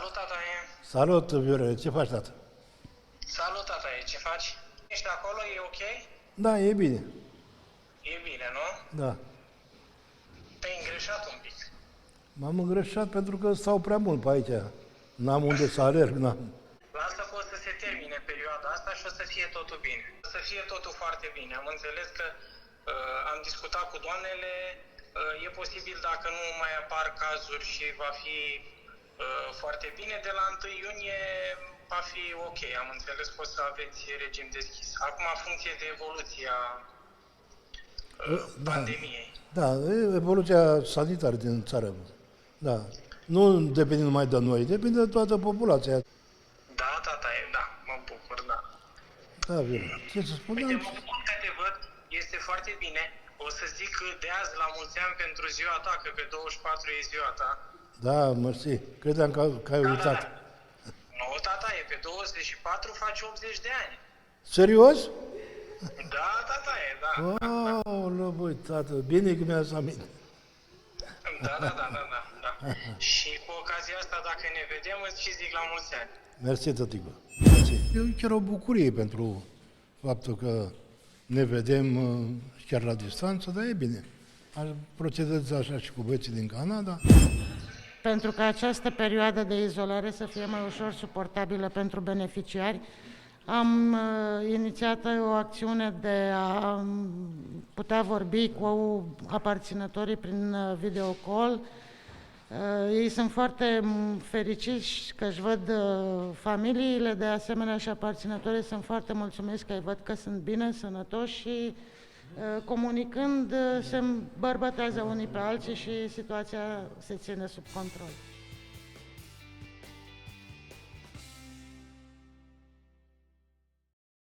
Salut, tataie! Salut, Viorel, ce faci, tată? Salut, tataie, ce faci? Ești acolo, e ok? Da, e bine. E bine, nu? Da. Te-ai îngreșat un pic. M-am îngreșat pentru că stau prea mult pe aici. N-am unde să alerg, n-am. Lasă că o să se termine perioada asta și o să fie totul bine. O să fie totul foarte bine. Am înțeles că am discutat cu doamnele, e posibil dacă nu mai apar cazuri și va fi foarte bine, de la 1 iunie va fi ok. Am înțeles că o să aveți regim deschis. Acum, în funcție de evoluția pandemiei. Da, e evoluția sanitară din țară. Da. Nu depinde numai de noi, depinde de toată populația. Da, tataie, da, mă bucur, da. Da, Viorel, ce să spun? Uite, mă bucur că te văd, este foarte bine. O să zic de azi la mulți ani pentru ziua ta, că pe 24 e ziua ta. Da, mersi. Credeam că ai uitat. Nu, tata, e pe 24 faci 80 de ani. Serios? Da, tata, e, da. Aoleu, băi, tată, bine că mi-a zis aminte. Da. Și cu ocazia asta, dacă ne vedem, îți și zic la mulți ani. Mersi, tătică. Mersi. Eu chiar o bucurie pentru faptul că ne vedem chiar la distanță, dar e bine. Procedați așa și cu băieții din Canada. Pentru ca această perioadă de izolare să fie mai ușor suportabilă pentru beneficiari, am inițiat o acțiune de a putea vorbi cu aparținătorii prin videocall. Ei sunt foarte fericiți că își văd familiile, de asemenea și aparținătorii sunt foarte mulțumiți că îi văd că sunt bine, sănătoși și comunicând se îmbărbătează unii pe alții și situația se ține sub control.